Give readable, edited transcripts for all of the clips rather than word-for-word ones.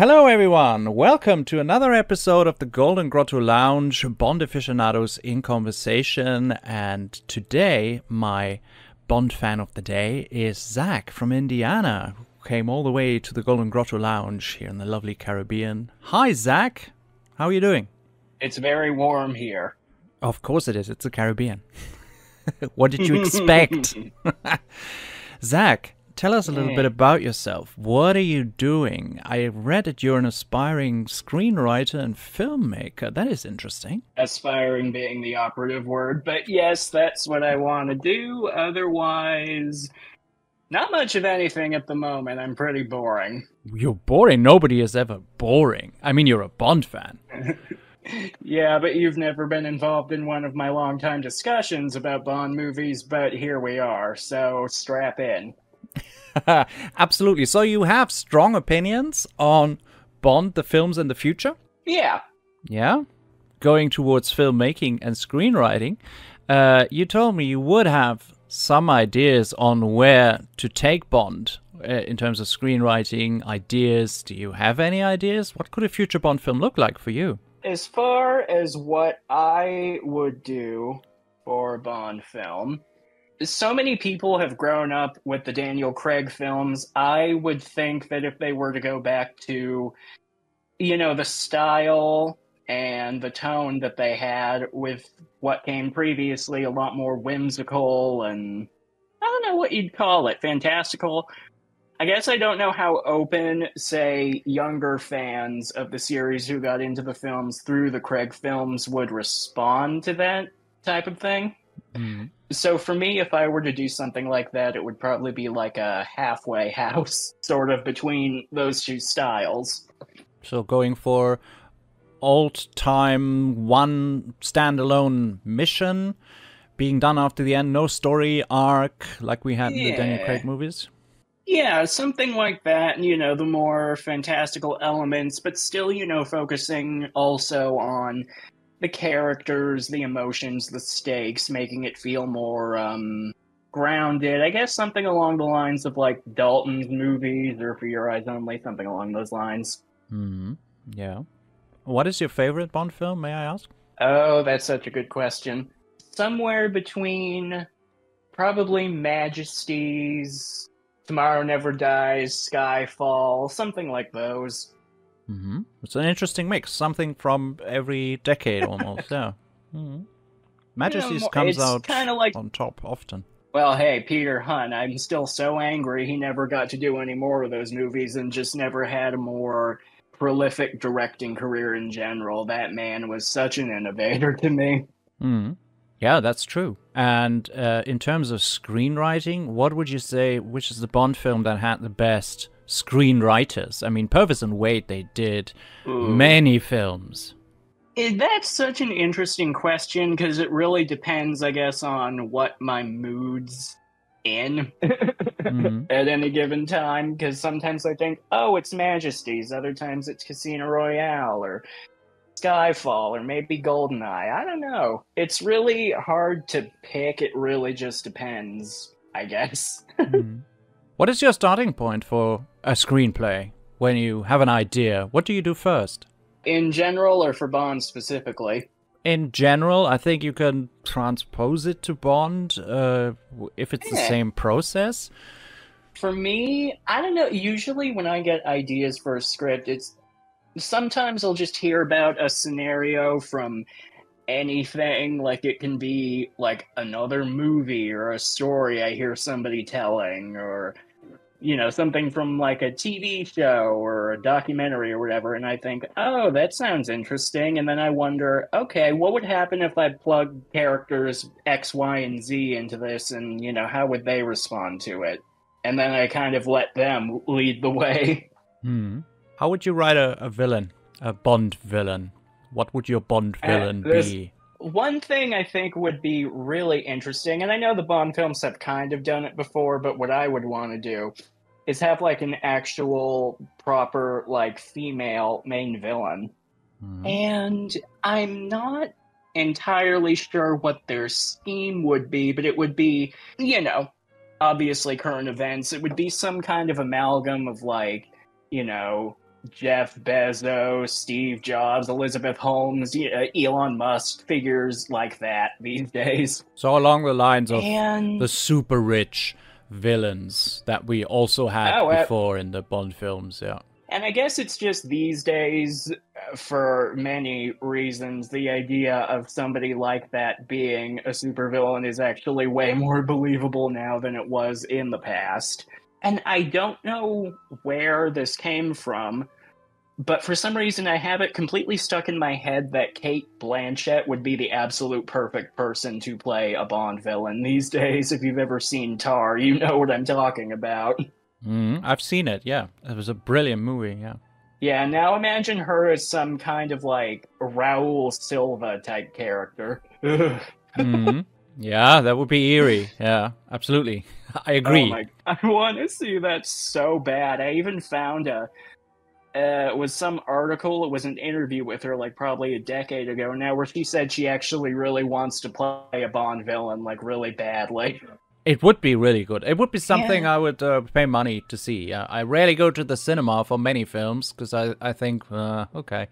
Hello, everyone. Welcome to another episode of the Golden Grotto Lounge, Bond aficionados in conversation. And today, my Bond fan of the day is Zach from Indiana, who came all the way to the Golden Grotto Lounge here in the lovely Caribbean. Hi, Zach. How are you doing? It's very warm here. Of course it is. It's the Caribbean. What did you expect? Zach, tell us a little bit about yourself. What are you doing? I read that you're an aspiring screenwriter and filmmaker. That is interesting. Aspiring being the operative word, but yes, that's what I want to do. Otherwise, not much of anything at the moment. I'm pretty boring. You're boring. Nobody is ever boring. I mean, you're a Bond fan. Yeah, but you've never been involved in one of my long-time discussions about Bond movies, but here we are, so strap in. Absolutely. So you have strong opinions on Bond, the films in the future? Yeah. Yeah? Going towards filmmaking and screenwriting. You told me you would have some ideas on where to take Bond in terms of screenwriting ideas. Do you have any ideas? What could a future Bond film look like for you? As far as what I would do for a Bond film, so many people have grown up with the Daniel Craig films. I would think that if they were to go back to, the style and the tone that they had with what came previously, a lot more whimsical and, I don't know what you'd call it, fantastical. I guess I don't know how open, say, younger fans of the series who got into the films through the Craig films would respond to that type of thing. Mm-hmm. So for me, if I were to do something like that, it would probably be like a halfway house, sort of between those two styles. So going for old-time, one standalone mission, being done after the end, no story arc like we had in the Daniel Craig movies? Yeah, something like that, the more fantastical elements, but still, focusing also on the characters, the emotions, the stakes, making it feel more grounded. I guess something along the lines of like Dalton's movies or For Your Eyes Only, something along those lines. Mm-hmm. Yeah. What is your favorite Bond film, may I ask? Oh, that's such a good question. Somewhere between probably Majesties, Tomorrow Never Dies, Skyfall, something like those. Mm-hmm. It's an interesting mix. Something from every decade almost, yeah. Mm-hmm. Majesties comes out like, on top often. Well, hey, Peter Hunt, I'm still so angry he never got to do any more of those movies and just never had a more prolific directing career in general. That man was such an innovator to me. Mm. Yeah, that's true. And in terms of screenwriting, what would you say, which is the Bond film that had the best screenwriters? I mean, Purvis and Wade, they did many films. That's such an interesting question because it really depends, I guess, on what my mood's in at any given time. Because sometimes I think, oh, it's Majesties. Other times it's Casino Royale or Skyfall or maybe GoldenEye. I don't know. It's really hard to pick. It really just depends, I guess. What is your starting point for a screenplay? When you have an idea, what do you do first? In general or for Bond specifically? In general, I think you can transpose it to Bond if it's the same process. For me, I don't know. Usually when I get ideas for a script, sometimes I'll just hear about a scenario from anything. Like it can be like another movie or a story I hear somebody telling or, something from like a TV show or a documentary or whatever. And I think, oh, that sounds interesting. And then I wonder, okay, what would happen if I plugged characters X, Y, and Z into this and, how would they respond to it? And then I kind of let them lead the way. How would you write a villain, a Bond villain? What would your Bond villain be? One thing I think would be really interesting, and I know the Bond films have kind of done it before, but what I would want to do is have like an actual proper like female main villain. And I'm not entirely sure what their scheme would be, but it would be, obviously current events. It would be some kind of amalgam of like, Jeff Bezos, Steve Jobs, Elizabeth Holmes, Elon Musk, figures like that these days. So along the lines of the And super rich villains that we also had oh, before in the Bond films, yeah. and I guess it's just these days, for many reasons, the idea of somebody like that being a supervillain is actually way more believable now than it was in the past. And I don't know where this came from, but for some reason I have it completely stuck in my head that Kate Blanchett would be the absolute perfect person to play a Bond villain these days. If you've ever seen Tar, you know what I'm talking about. I've seen it, yeah. It was a brilliant movie, yeah. Yeah, now imagine her as some kind of like Raul Silva type character. Ugh. Yeah, that would be eerie. Yeah, absolutely. I Oh agree. my, I want to see that so bad. I even found it was some article, it was an interview with her like probably a decade ago now, where she said she actually really wants to play a Bond villain like really badly. It would be really good. It would be something Yeah. I would pay money to see. I rarely go to the cinema for many films because I think, okay.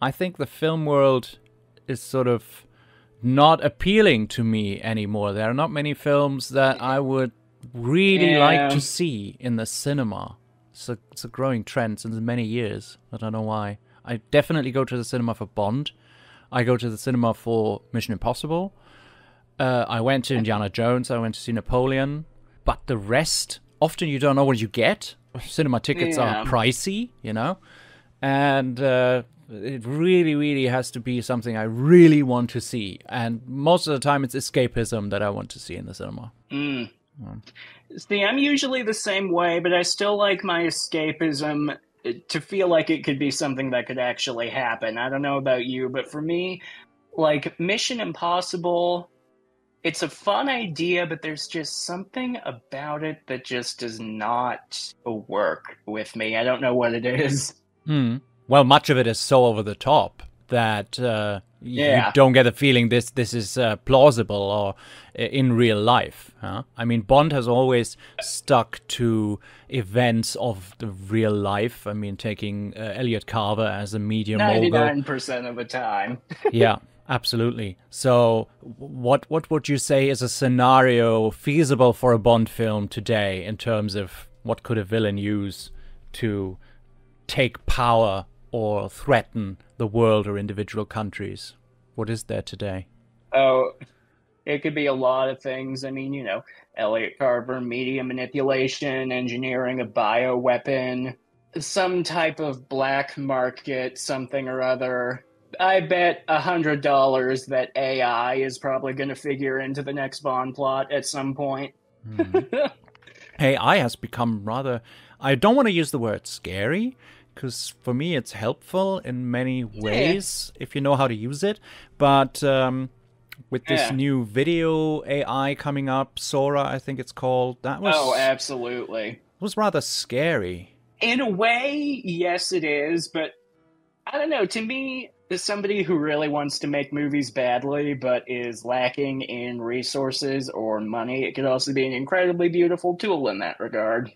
I think the film world is sort of not appealing to me anymore. There are not many films that I would really like Yeah. to see in the cinema. It's a growing trend since many years. I don't know why. I definitely go to the cinema for Bond. I go to the cinema for Mission Impossible. I went to Indiana Jones. I went to see Napoleon. But the rest, often you don't know what you get. Cinema tickets are Yeah. pricey, you know? And it really, really has to be something I really want to see. And most of the time, it's escapism that I want to see in the cinema. Mm. See, I'm usually the same way, but I still like my escapism to feel like it could be something that could actually happen. I don't know about you, but for me, like Mission Impossible, it's a fun idea, but there's just something about it that just does not work with me. I don't know what it is. Well, much of it is so over the top that you Yeah. don't get the feeling this is plausible or in real life. Huh? I mean, Bond has always stuck to events of the real life. I mean, taking Elliot Carver as a media mogul. 99% of the time. Yeah, absolutely. So, what would you say is a scenario feasible for a Bond film today in terms of what could a villain use to take power or threaten the world or individual countries? What is there today? Oh, it could be a lot of things. I mean, Elliot Carver, media manipulation, engineering a bioweapon, some type of black market, something or other. I bet $100 that AI is probably going to figure into the next Bond plot at some point. AI has become rather, I don't want to use the word scary, because for me it's helpful in many ways if you know how to use it. But with this Yeah. new video AI coming up, Sora, I think it's called, that Oh, was absolutely. was rather scary. In a way, yes, it is, but I don't know. To me, as somebody who really wants to make movies badly but is lacking in resources or money, it could also be an incredibly beautiful tool in that regard,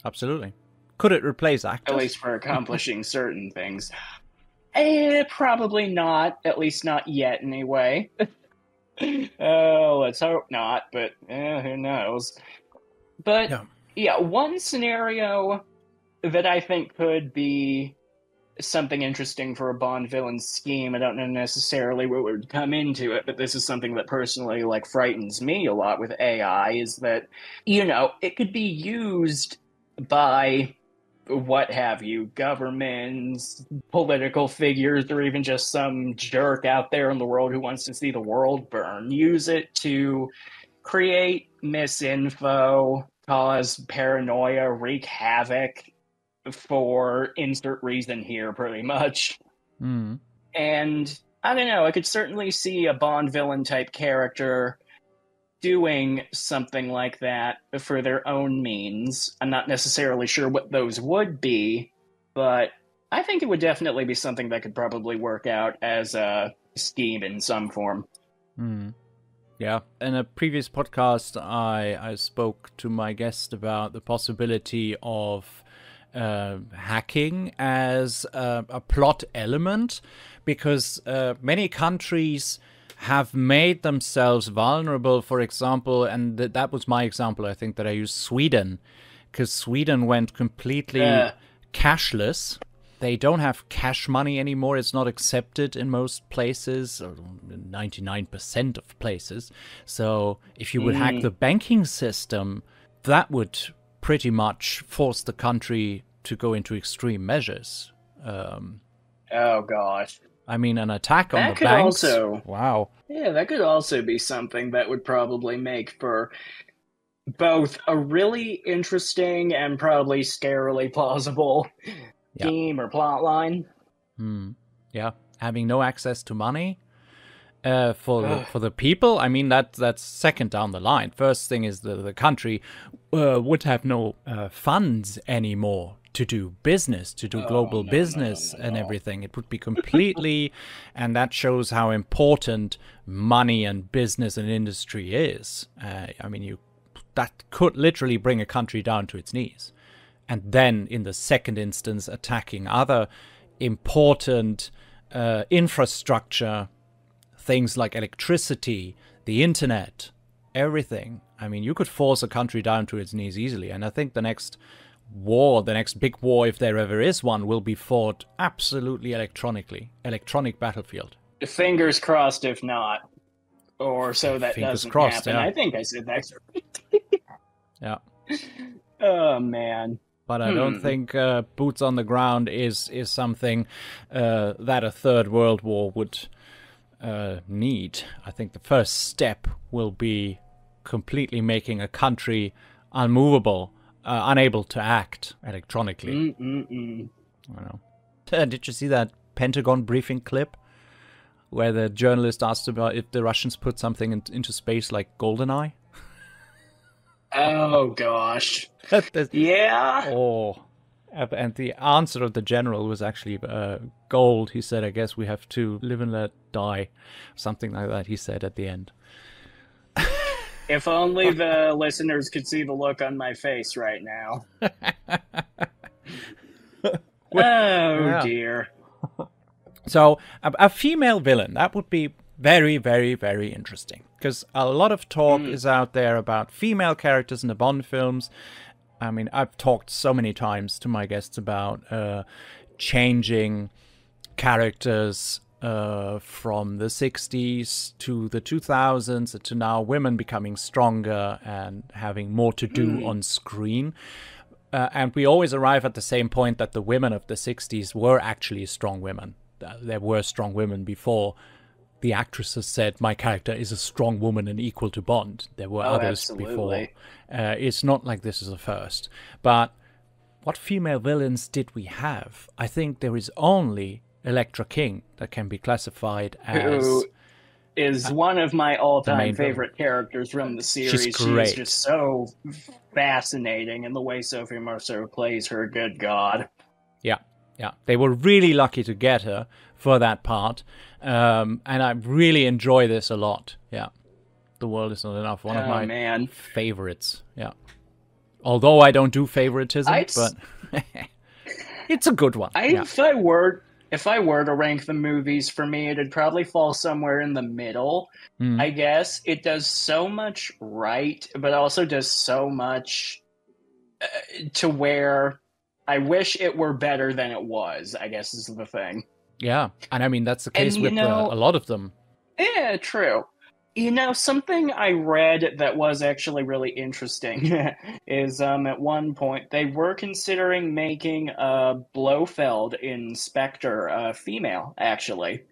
Absolutely. Could it replace at actors? least for accomplishing certain things. Probably not, at least not yet, anyway. Oh, let's hope not, but who knows? But Yeah. yeah, one scenario that I think could be something interesting for a Bond villain scheme. I don't know necessarily what would come into it, but this is something that personally like frightens me a lot with AI, is that, it could be used by what have you, governments, political figures, or even just some jerk out there in the world who wants to see the world burn. Use it to create misinfo, cause paranoia, wreak havoc for insert reason here, pretty much. Mm. And I don't know, I could certainly see a Bond villain type character doing something like that for their own means. I'm not necessarily sure what those would be, but I think it would definitely be something that could probably work out as a scheme in some form. Yeah. In a previous podcast, I spoke to my guest about the possibility of hacking as a plot element, because many countries have made themselves vulnerable, for example, and that was my example, I think, that I used Sweden, because Sweden went completely cashless. They don't have cash money anymore. It's not accepted in most places, or 99% of places. So if you would hack the banking system, that would pretty much force the country to go into extreme measures. Oh, gosh. I mean, an attack on That the could banks. also- Wow. Yeah, that could also be something that would probably make for both a really interesting and probably scarily plausible theme or plot line. Yeah, having no access to money for the people. I mean, that's second down the line. First thing is the country would have no funds anymore to do business, to do global business and everything. It would be completely, and that shows how important money and business and industry is. I mean, that could literally bring a country down to its knees. And then, in the second instance, attacking other important infrastructure, things like electricity, the internet, everything. I mean, you could force a country down to its knees easily. And I think the next war, the next big war, if there ever is one, will be fought absolutely electronically. Electronic battlefield. Fingers crossed if not. Or so that Fingers doesn't crossed, happen. yeah. I think I said that. Yeah. Oh, man. But I don't think boots on the ground is something that a third world war would need. I think the first step will be completely making a country unmovable, unable to act electronically. I don't know. Did you see that Pentagon briefing clip where the journalist asked about if the Russians put something into space like GoldenEye? Oh, gosh. There's- Yeah. Oh, and the answer of the general was actually gold. He said, I guess we have to live and let die. Something like that, he said at the end. If only the listeners could see the look on my face right now. Oh, dear. So, a female villain, that would be very, very, very interesting. Because a lot of talk is out there about female characters in the Bond films. I mean, I've talked so many times to my guests about changing characters from the 60s to the 2000s to now women becoming stronger and having more to do on screen. And we always arrive at the same point that the women of the 60s were actually strong women. There were strong women before the actresses said, my character is a strong woman and equal to Bond. There were others before. It's not like this is a first. But what female villains did we have? I think there is only Elektra King that can be classified as... Who is one of my all-time main favorite characters from the series. She's great. She's just so fascinating in the way Sophie Marceau plays her. Good God. Yeah, they were really lucky to get her for that part. And I really enjoy this a lot. Yeah. The World Is Not Enough. One of my favorites. Yeah. Although I don't do favoritism, but it's a good one. If I were to rank the movies, for me, it'd probably fall somewhere in the middle. I guess it does so much right, but also does so much to where I wish it were better than it was, I guess is the thing. Yeah, and I mean, that's the case with a lot of them. Yeah, true. You know, something I read that was actually really interesting is at one point they were considering making Blofeld in Spectre female, actually.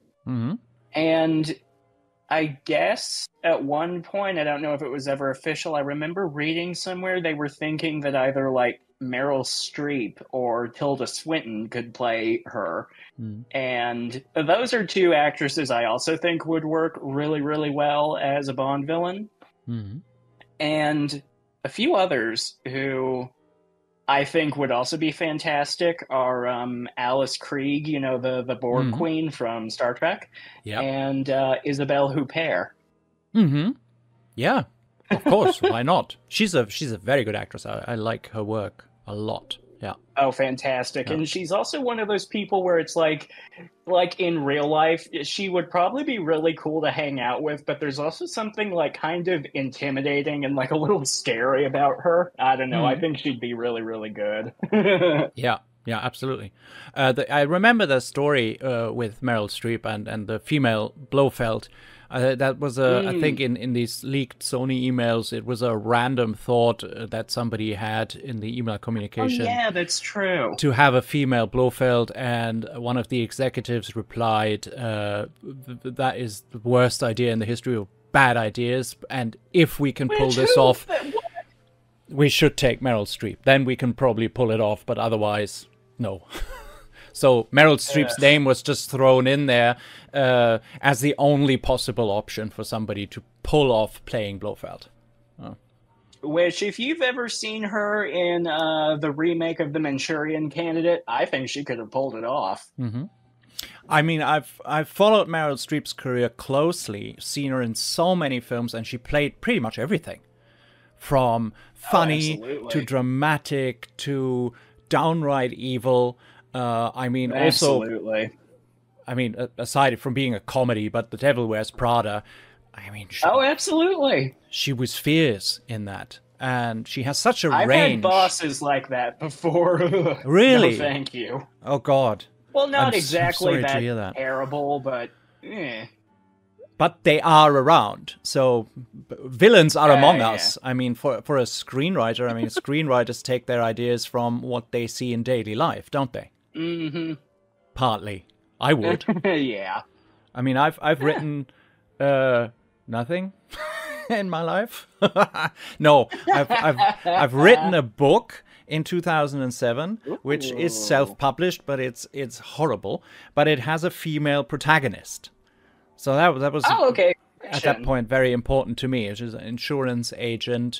And I guess at one point, I don't know if it was ever official, I remember reading somewhere they were thinking that either like Meryl Streep or Tilda Swinton could play her. And those are two actresses I also think would work really, really well as a Bond villain. And a few others who I think would also be fantastic are Alice Krige, you know, the Borg Queen from Star Trek, and Isabelle Huppert. Yeah, of course. Why not? She's a very good actress. I like her work a lot. Yeah. Oh, fantastic. Yeah. And she's also one of those people where it's like in real life, she would probably be really cool to hang out with, but there's also something like kind of intimidating and like a little scary about her. I don't know. I Mm. think she'd be really, really good. Yeah. Yeah, absolutely. I remember the story with Meryl Streep and the female Blofeld. That was I think in these leaked Sony emails, it was a random thought that somebody had in the email Oh, communication yeah, that's true. to have a female Blofeld, and one of the executives replied, "That is the worst idea in the history of bad ideas, and if we can pull Which this who? off, What? we should take Meryl Streep. Then we can probably pull it off, but otherwise, no." So Meryl Streep's name was just thrown in there as the only possible option for somebody to pull off playing Blofeld. Which, if you've ever seen her in the remake of The Manchurian Candidate, I think she could have pulled it off. I mean, I've followed Meryl Streep's career closely, seen her in so many films, and she played pretty much everything, from funny absolutely. to dramatic to downright evil. I mean, also, Absolutely. I mean, aside from being a comedy, but The Devil Wears Prada, I mean, Oh, absolutely. she was fierce in that, and she has such a I've range. had bosses like that before. Really? No, thank you. Oh God. Well, not I'm exactly sorry to hear that that. terrible, but eh. But they are around, so villains are among yeah. us. I mean, for a screenwriter, I mean, screenwriters take their ideas from what they see in daily life, don't they? Mm-hmm. Partly, I would. Yeah. I mean, I've written nothing in my life. No, I've written a book in 2007, which is self-published, but it's horrible. But it has a female protagonist, so that was Oh, okay. at that point very important to me. It is an insurance agent,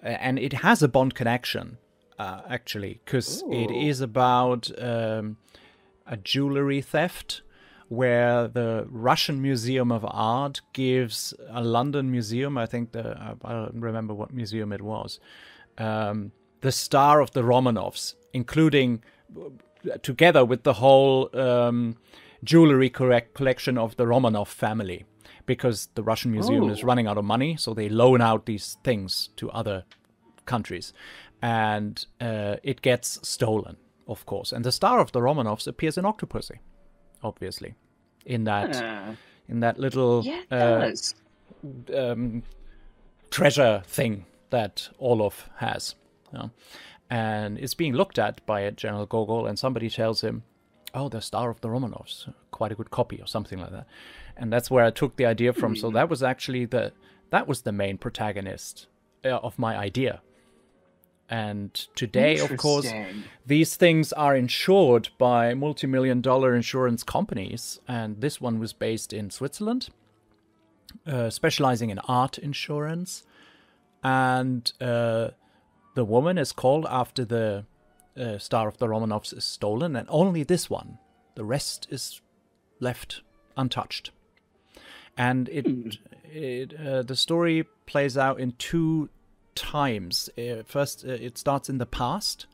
and it has a Bond connection, actually, because it is about a jewelry theft, where the Russian Museum of Art gives a London museum, I think I don't remember what museum it was, the star of the Romanovs, including together with the whole jewelry collection of the Romanov family, because the Russian museum is running out of money, so they loan out these things to other countries, and it gets stolen, of course. And the star of the Romanovs appears in Octopussy, obviously, in that little treasure thing that Orlov has, you know? And it's being looked at by General Gogol, and somebody tells him, "Oh, the star of the Romanovs, quite a good copy," or something like that. And that's where I took the idea from. So that was actually the main protagonist of my idea. And today, of course, these things are insured by multi-million-dollar insurance companies. And this one was based in Switzerland, specializing in art insurance. And the woman is called after the star of the Romanovs is stolen, and only this one. The rest is left untouched. And the story plays out in two times. First, it starts in the past.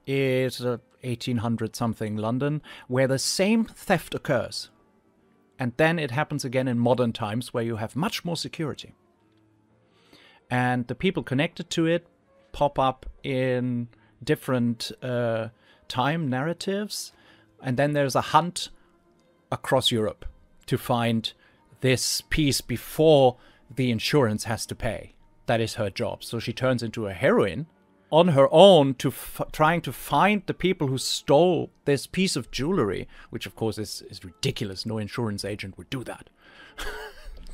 It's 1800 something London, where the same theft occurs. And then it happens again in modern times, where you have much more security. And the people connected to it pop up in different time narratives. And then there's a hunt across Europe to find this piece before the insurance has to pay. That is her job. So she turns into a heroine on her own to trying to find the people who stole this piece of jewelry, which of course is ridiculous. No insurance agent would do that.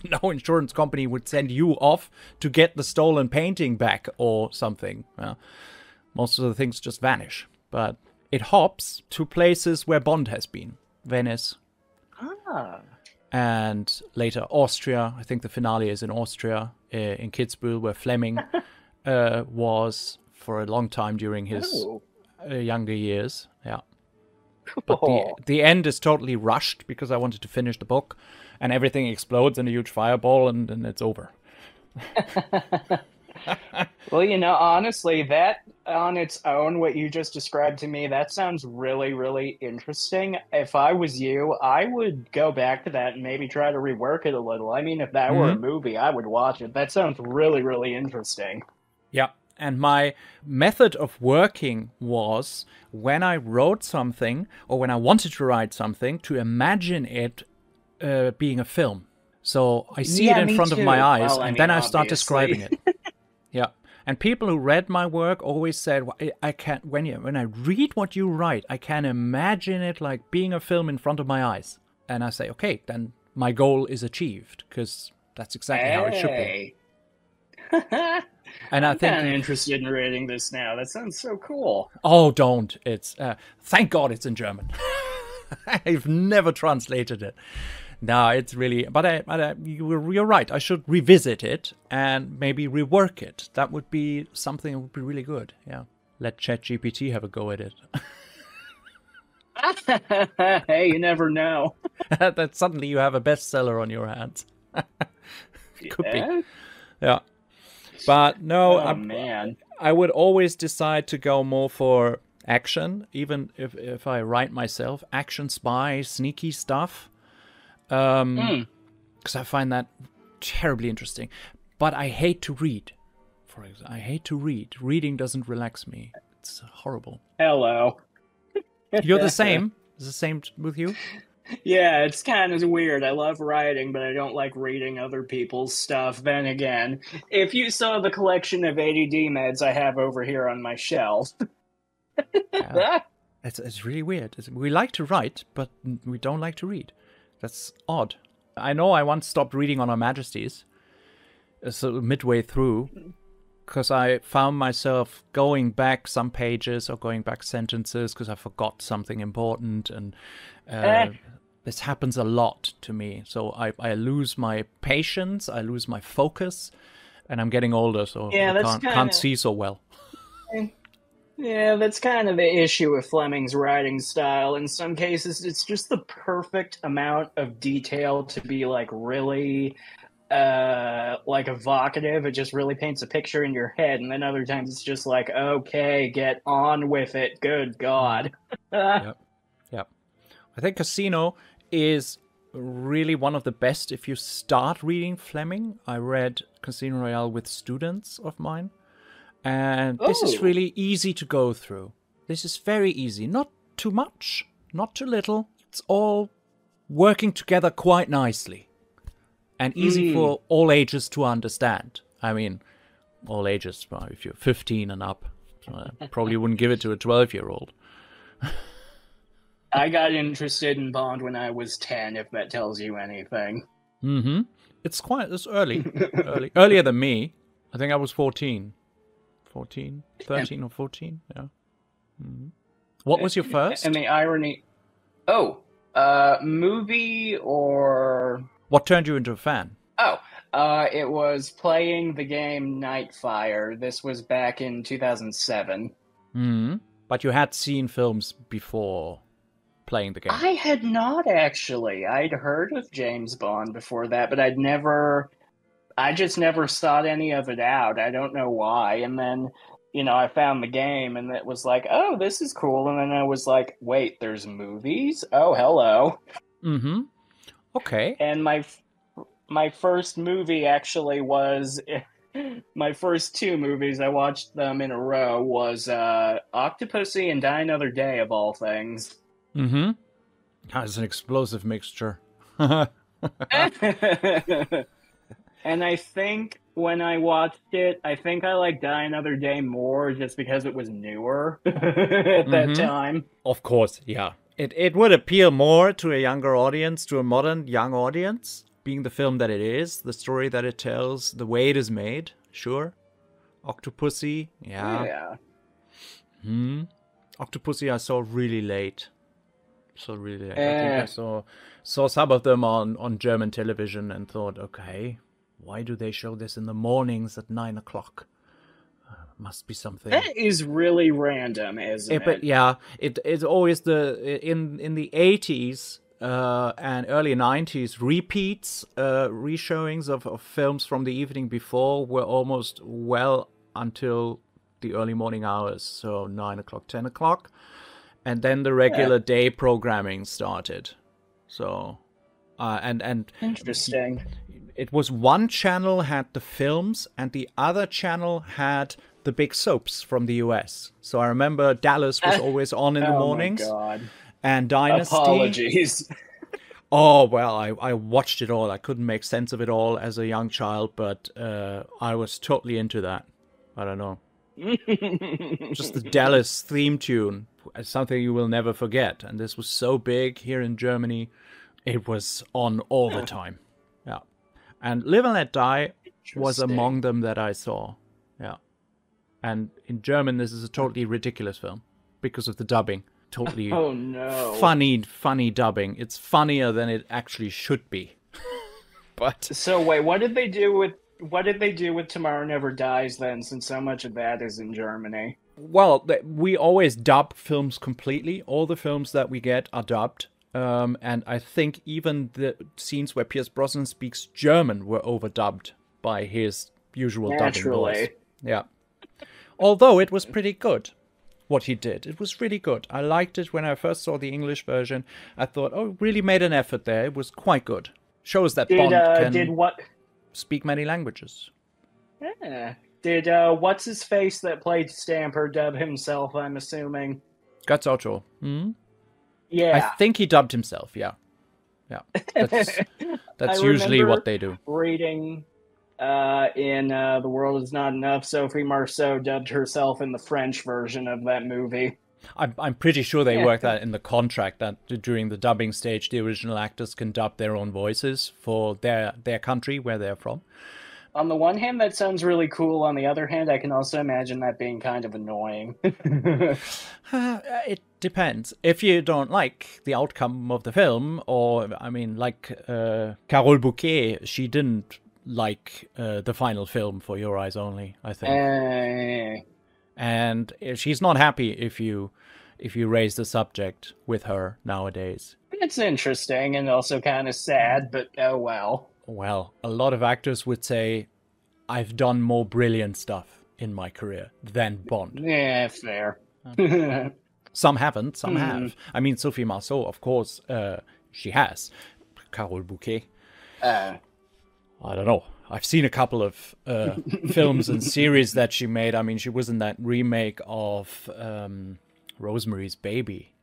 No insurance company would send you off to get the stolen painting back or something. Most of the things just vanish. But it hops to places where Bond has been. Venice. And later Austria. I think the finale is in Austria, in Kitzbühel, where Fleming was for a long time during his younger years. Yeah. But the end is totally rushed because I wanted to finish the book, and everything explodes in a huge fireball, and it's over. Well, honestly, that on its own, what you just described to me, that sounds really, really interesting. If I was you, I would go back to that and maybe try to rework it a little. I mean, if that were a Hmm. movie, I would watch it. That sounds really, really interesting. Yeah. And my method of working was when I wrote something or when I wanted to write something to imagine it being a film. So I see it Yeah, in me front of my too. eyes Well, I and mean, then I start describing obviously. it. Yeah. And people who read my work always said, "Well, I can't, when I read what you write, I can imagine it like being a film in front of my eyes." And I say, okay, then my goal is achieved because that's exactly how it should be. Hey. And I I'm think, kind of interested in reading this now. That sounds so cool. oh, don't. It's, thank God it's in German. I've never translated it. No, it's really, but you're right. I should revisit it and maybe rework it. That would be something that would be really good. Yeah. Let ChatGPT have a go at it. Hey, you never know. That suddenly you have a bestseller on your hands. Could be. Yeah? Yeah. But no, Oh man. I would always decide to go more for action, even if I write myself. Action, spy, sneaky stuff. Mm. Because I find that terribly interesting. But I hate to read. For example, I hate to read. Reading doesn't relax me. It's horrible. Hello. You're the same. Is the same with you? Yeah, it's kind of weird. I love writing, but I don't like reading other people's stuff. Then again, if you saw the collection of ADD meds I have over here on my shelf. Yeah. It's really weird. We like to write, but we don't like to read. That's odd. I know I once stopped reading on Her Majesty's, so midway through, because I found myself going back some pages or going back sentences because I forgot something important, and this happens a lot to me. So I lose my patience, I lose my focus, and I'm getting older, so Yeah, I that's kind can't of see so well. yeah, that's kind of the issue with Fleming's writing style. In some cases, it's just the perfect amount of detail to be like really like evocative. It just really paints a picture in your head, and then other times it's just like, okay, get on with it. Good Mm. God. Yep, yep. I think Casino is really one of the best if you start reading Fleming. I read Casino Royale with students of mine, and this is Oh. really easy to go through. This is very easy. Not too much, not too little. It's all working together quite nicely and easy Mm. for all ages to understand. I mean, all ages, well, if you're 15 and up, I probably wouldn't give it to a 12-year-old. I got interested in Bond when I was 10, if that tells you anything. Mm-hmm. It's early. Earlier than me. I think I was 14. 14? 13 or 14? Yeah. Hmm. What was your first? And the irony. Oh, movie or. What turned you into a fan? Oh, it was playing the game Nightfire. This was back in 2007. Hmm. But you had seen films before playing the game. I had not actually. I'd heard of James Bond before that, but I just never sought any of it out. I don't know why. And then, I found the game and it was like, oh, this is cool. And then I was like, wait, there's movies? Oh, hello. Mm-hmm. Okay. And my first movie actually was my first two movies. I watched them in a row. Was Octopussy and Die Another Day, of all things. Mm-hmm. That's an explosive mixture. And I think when I watched it, I think I liked Die Another Day more just because it was newer at that Mm-hmm. time. Of course, yeah. It would appeal more to a younger audience, to a modern young audience, being the film that it is, the story that it tells, the way it is made, sure. Octopussy, yeah. Yeah. Hmm. Octopussy I saw really late. So really late. I think I Eh. saw some of them on German television and thought, okay, why do they show this in the mornings at 9 o'clock? Must be something. That is really random, isn't But it? yeah, it's always in the 80s and early 90s repeats, reshowings of films from the evening before were almost well until the early morning hours, so 9 o'clock, 10 o'clock. And then the regular day programming started. So, and Interesting. it was one channel had the films and the other channel had the big soaps from the US. So I remember Dallas was always on in the mornings. Oh my God. And Dynasty. Apologies. Oh, well, I watched it all. I couldn't make sense of it all as a young child, but I was totally into that. I don't know. Just the Dallas theme tune, something you will never forget. And this was so big here in Germany. It was on all the time. Yeah. And Live and Let Die was among them that I saw. Yeah. And in German, this is a totally ridiculous film because of the dubbing. Totally funny dubbing. It's funnier than it actually should be. But so wait, what did they do with Tomorrow Never Dies then, since so much of that is in Germany? Well, we always dub films completely. All the films that we get are dubbed. And I think even the scenes where Pierce Brosnan speaks German were overdubbed by his usual dubbing voice. Yeah. Although it was pretty good, what he did. It was really good. I liked it when I first saw the English version. I thought, oh, really made an effort there. It was quite good. Shows that Bond can speak many languages. Yeah. Did what's-his-face that played Stamper dub himself, I'm assuming? Götz Otto. Hmm? Yeah. I think he dubbed himself, yeah. Yeah. That's usually what they do. Reading in The World Is Not Enough, Sophie Marceau dubbed herself in the French version of that movie. I'm pretty sure they worked that in the contract that during the dubbing stage, the original actors can dub their own voices for their country where they're from. On the one hand, that sounds really cool. On the other hand, I can also imagine that being kind of annoying. It depends. If you don't like the outcome of the film, or, I mean, like Carole Bouquet, she didn't like the final film for Your Eyes Only, I think. And she's not happy if you raise the subject with her nowadays. It's interesting and also kind of sad, but oh well. Well, a lot of actors would say, I've done more brilliant stuff in my career than Bond. Yeah, fair. Some haven't, some have. I mean, Sophie Marceau, of course, she has. Carole Bouquet. I don't know. I've seen a couple of films and series that she made. I mean, she was in that remake of Rosemary's Baby,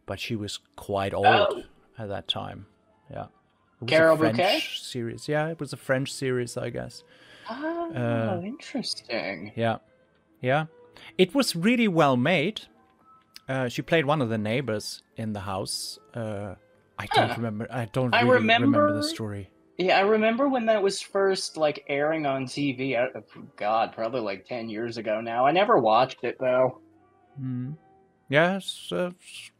but she was quite old at that time. Yeah. Carole Bouquet? Series. Yeah, it was a French series, I guess. Oh, interesting. Yeah. Yeah. It was really well made. She played one of the neighbors in the house. I don't remember. I don't really remember the story. Yeah, I remember when that was first airing on TV. God, probably 10 years ago now. I never watched it though. Yeah,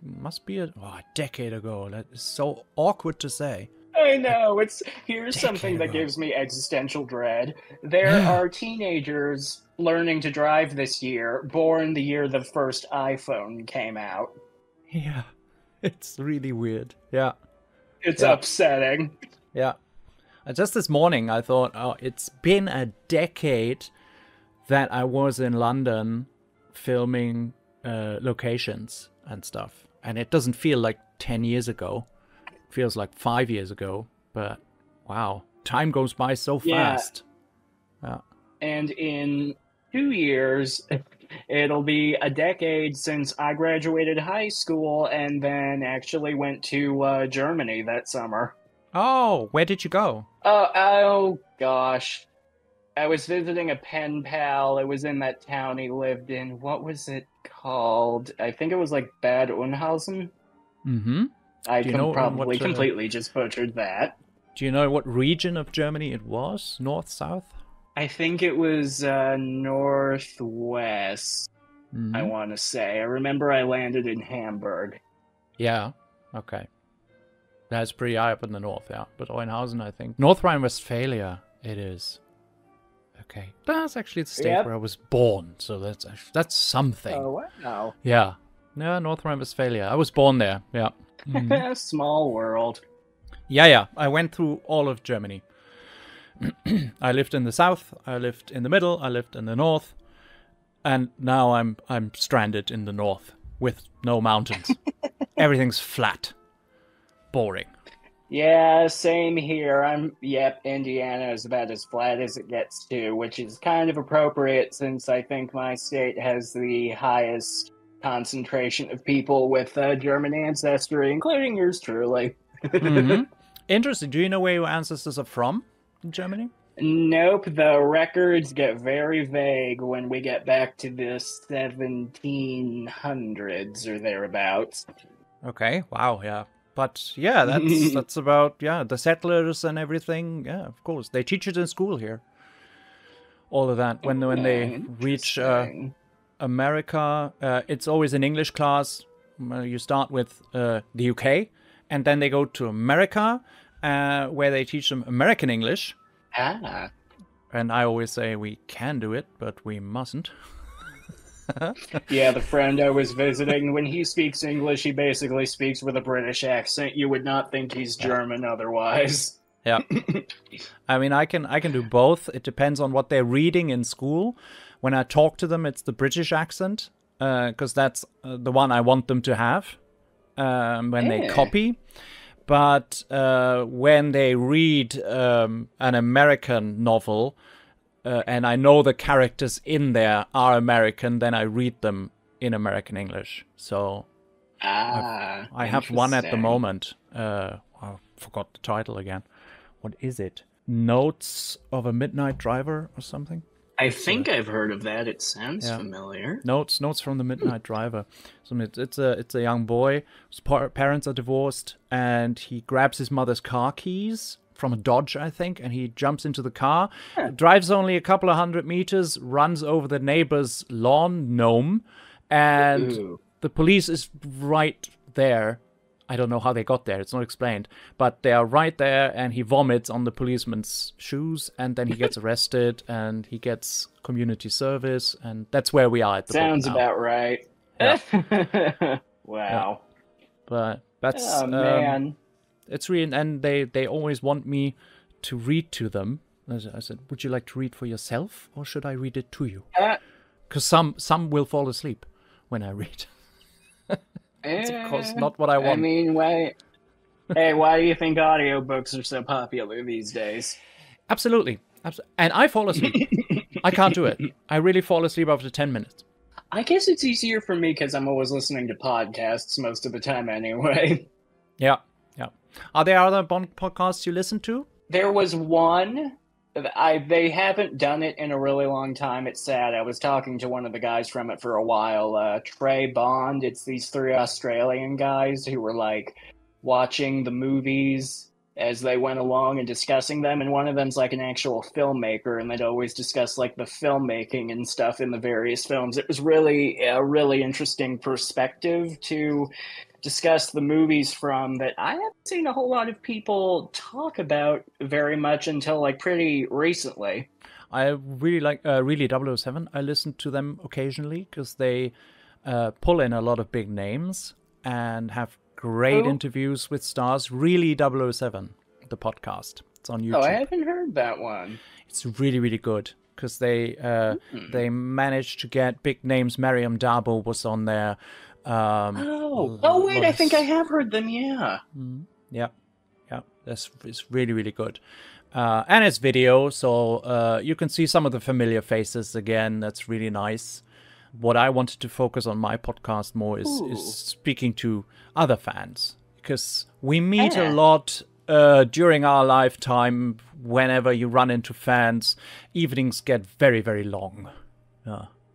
must be a decade ago. That is so awkward to say. I know. Here's something that gives me existential dread. There are teenagers learning to drive this year, born the year the first iPhone came out. Yeah, it's really weird. Yeah. It's upsetting. Yeah. Just this morning, I thought, it's been a decade that I was in London filming locations and stuff. And it doesn't feel like 10 years ago. It feels like 5 years ago. But, wow, time goes by so fast. Yeah. And in 2 years, it'll be a decade since I graduated high school and then actually went to Germany that summer. Oh, where did you go? Oh, gosh. I was visiting a pen pal. It was in that town he lived in. What was it called? I think it was Bad Oeynhausen. Mm-hmm. I probably completely just butchered that. Do you know what region of Germany it was? North, south? I think it was northwest, I want to say. I remember I landed in Hamburg. Yeah, okay. That's pretty high up in the north, yeah. But Oeynhausen, I think. North Rhine-Westphalia, it is. Okay. That's actually the state where I was born, so that's something. Oh, wow. Yeah. Yeah, North Rhine-Westphalia. I was born there, yeah. Small world. Yeah. I went through all of Germany. I lived in the south, I lived in the middle, I lived in the north. And now I'm stranded in the north with no mountains. Everything's flat. Boring. Yeah, same here. Indiana is about as flat as it gets to, which is kind of appropriate since I think my state has the highest concentration of people with German ancestry, including yours truly. Mm-hmm. Interesting. Do you know where your ancestors are from in Germany? Nope, the records get very vague when we get back to the 1700s or thereabouts. Okay. Wow. Yeah. But yeah, that's about the settlers and everything. Yeah, of course they teach it in school here. All of that when they reach America, it's always an English class. You start with the UK, and then they go to America, where they teach them American English. Ah. And I always say we can do it, but we mustn't. Yeah, the friend I was visiting, when he speaks English, he basically speaks with a British accent. You would not think he's German otherwise. Yeah. I mean, I can do both. It depends on what they're reading in school. When I talk to them, it's the British accent, because that's the one I want them to have when they copy. But when they read an American novel, and I know the characters in there are American, then I read them in American English. So I have one at the moment. I forgot the title again. What is it? Notes of a Midnight Driver or something? I think I've heard of that. It sounds familiar. Notes from the Midnight Driver. So it's a young boy whose parents are divorced, and he grabs his mother's car keys from a Dodge, I think, and he jumps into the car, drives only a couple of 100 meters, runs over the neighbor's lawn gnome, and the police is right there. I don't know how they got there, it's not explained, but they are right there, and he vomits on the policeman's shoes, and then he gets arrested, and he gets community service, and that's where we are at the Sounds book now. about right. Yeah. Wow. Yeah. But that's man. it's really, and they always want me to read to them. I said, would you like to read for yourself, or should I read it to you? Because some will fall asleep when I read. It's of course not what I want. I mean, why do you think audiobooks are so popular these days? Absolutely. And I fall asleep. I can't do it. I really fall asleep after 10 minutes. I guess it's easier for me because I'm always listening to podcasts most of the time anyway. Yeah. Are there other Bond podcasts you listen to? There was one. They haven't done it in a really long time. It's sad. I was talking to one of the guys from it for a while. Trey Bond. It's these three Australian guys who were like watching the movies as they went along and discussing them. And one of them's like an actual filmmaker, and they'd always discuss like the filmmaking and stuff in the various films. It was really a really interesting perspective to discuss the movies from that I haven't seen a whole lot of people talk about very much until like pretty recently. I really like Really 007. I listen to them occasionally because they pull in a lot of big names and have great interviews with stars. Really 007, the podcast. It's on YouTube. Oh, I haven't heard that one. It's really, really good because they managed to get big names. Mariam Dabo was on there. Wait, I think I have heard them, yeah. Yeah. It's really, really good. And it's video, so you can see some of the familiar faces again. That's really nice. What I wanted to focus on my podcast more is speaking to other fans, because we meet a lot during our lifetime. Whenever you run into fans, evenings get very, very long.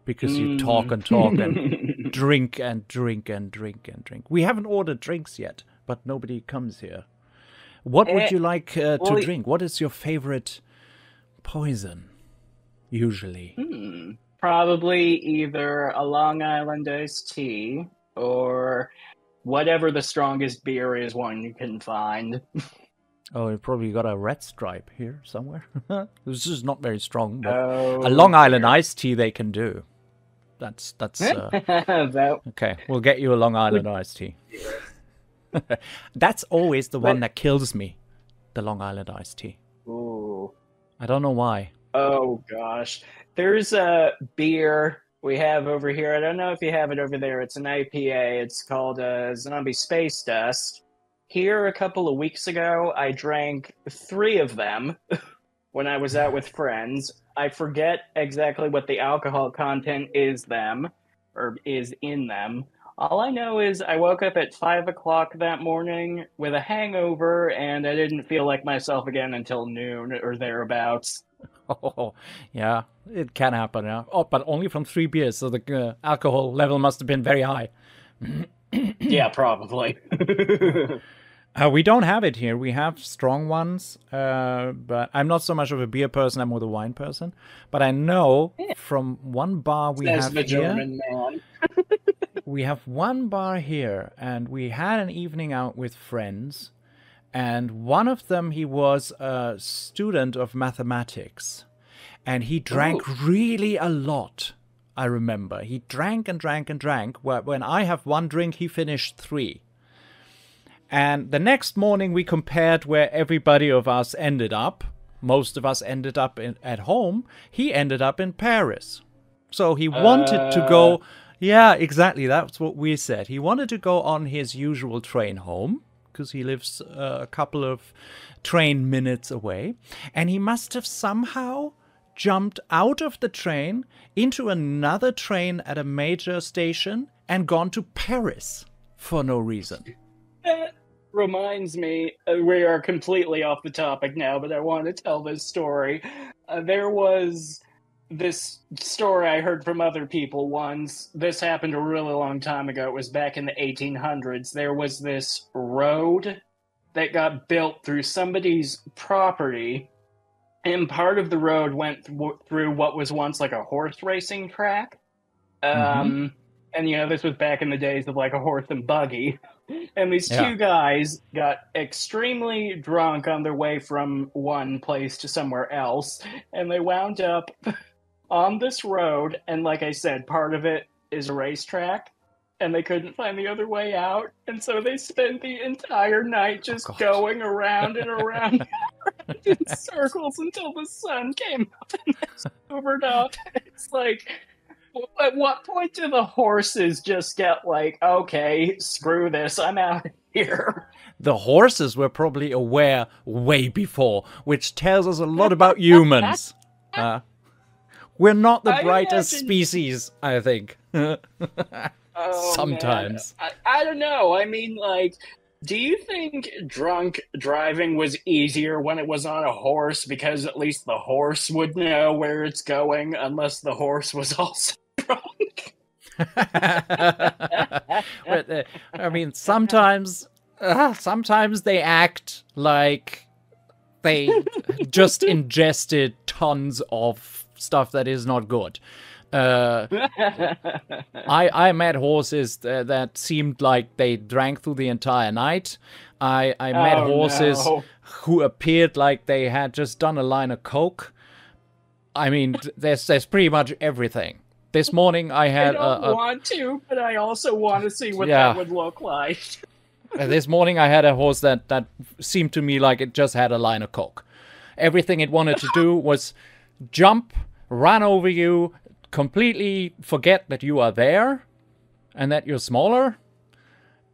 Because you talk and talk and drink and drink and drink and drink. We haven't ordered drinks yet, but nobody comes here. What would you like to drink? What is your favorite poison, usually? Probably either a Long Island iced tea or whatever the strongest beer is one you can find. Oh, you probably got a Red Stripe here somewhere. This is not very strong, but a Long Island iced tea they can do. That's okay. We'll get you a Long Island iced tea. That's always the one that kills me, the Long Island iced tea. Ooh. I don't know why. Oh gosh, there's a beer we have over here. I don't know if you have it over there. It's an IPA. It's called Zombie Space Dust. Here, a couple of weeks ago, I drank three of them when I was out with friends. I forget exactly what the alcohol content is in them. All I know is I woke up at 5 o'clock that morning with a hangover, and I didn't feel like myself again until noon or thereabouts. Oh, yeah, it can happen. Yeah. Oh, but only from 3 beers, so the alcohol level must have been very high. Yeah, probably. We don't have it here. We have strong ones, but I'm not so much of a beer person. I'm more the wine person. But I know from one bar we Says have the here. German man. We have one bar here, and we had an evening out with friends. And one of them, he was a student of mathematics. And he drank really a lot, I remember. He drank and drank and drank. When I have one drink, he finished three. And the next morning, we compared where everybody of us ended up. Most of us ended up at home. He ended up in Paris. So he wanted to go... Yeah, exactly. That's what we said. He wanted to go on his usual train home, because he lives a couple of train minutes away. And he must have somehow jumped out of the train into another train at a major station and gone to Paris for no reason. That reminds me, we are completely off the topic now, but I want to tell this story. There was this story I heard from other people once. This happened a really long time ago. It was back in the 1800s. There was this road that got built through somebody's property, and part of the road went through what was once like a horse racing track. And, you know, this was back in the days of like a horse and buggy. And these two guys got extremely drunk on their way from one place to somewhere else. And they wound up on this road. And like I said, part of it is a racetrack. And they couldn't find the other way out. And so they spent the entire night just going around and around in circles until the sun came up and they sobered up. It's like... At what point do the horses just get like, okay, screw this, I'm out of here? The horses were probably aware way before, which tells us a lot about humans. We're not the brightest species, I think. Sometimes. I don't know. I mean, like, do you think drunk driving was easier when it was on a horse because at least the horse would know where it's going, unless the horse was also drunk? But, I mean, sometimes they act like they just ingested tons of stuff that is not good. I met horses that seemed like they drank through the entire night. I met horses who appeared like they had just done a line of coke. I mean, there's pretty much everything. This morning I had I don't want to, but I also want to see what that would look like. This morning I had a horse that seemed to me like it just had a line of coke. Everything it wanted to do was jump, run over you, completely forget that you are there and that you're smaller.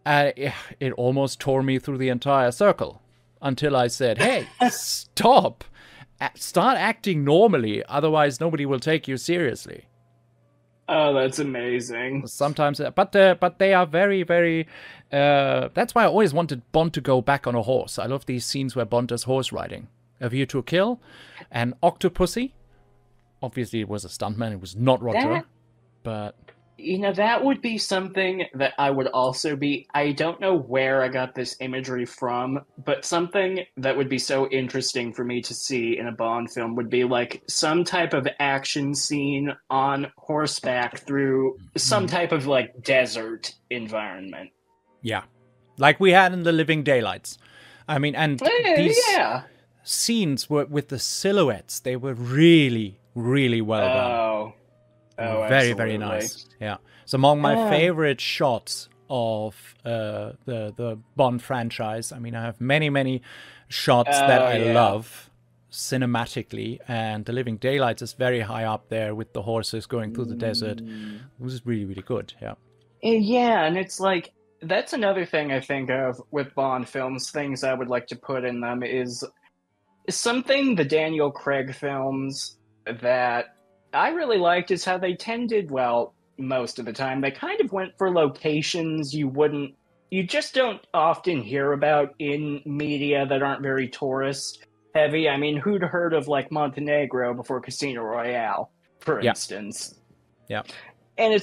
It almost tore me through the entire circle until I said, hey, stop. Start acting normally, otherwise nobody will take you seriously. Oh, that's amazing. Sometimes, but they are very, very... that's why I always wanted Bond to go back on a horse. I love these scenes where Bond does horse riding. A View to a Kill, and Octopussy. Obviously, it was a stuntman. It was not Roger, but... You know, that would be something that I would also be... I don't know where I got this imagery from, but something that would be so interesting for me to see in a Bond film would be like some type of action scene on horseback through some type of like desert environment. Yeah. Like we had in The Living Daylights. I mean, and these scenes were with the silhouettes. They were really, really well done. Oh, very, very nice. Yeah. It's among my favorite shots of the Bond franchise. I mean, I have many, many shots that I love. cinematically, and The Living Daylights is very high up there with the horses going through the desert. It was really, really good. Yeah. Yeah, and it's like that's another thing I think of with Bond films, things I would like to put in them is something the Daniel Craig films that I really liked is how they tended, well, most of the time, they kind of went for locations you just don't often hear about in media that aren't very tourist heavy. I mean, who'd heard of like Montenegro before Casino Royale, for Yeah. instance? Yeah. And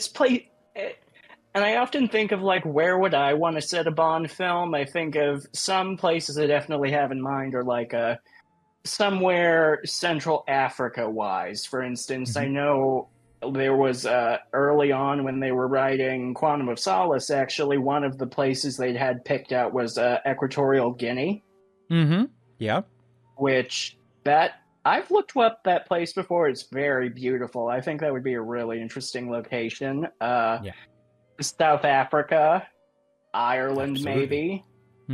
and I often think of like, where would I want to set a Bond film? I think of some places I definitely have in mind are like somewhere Central Africa wise. For instance, I know there was early on when they were writing Quantum of Solace, actually, one of the places they'd had picked out was Equatorial Guinea. Yeah. Which that I've looked up that place before. It's very beautiful. I think that would be a really interesting location. Yeah. South Africa, Ireland, Absolutely.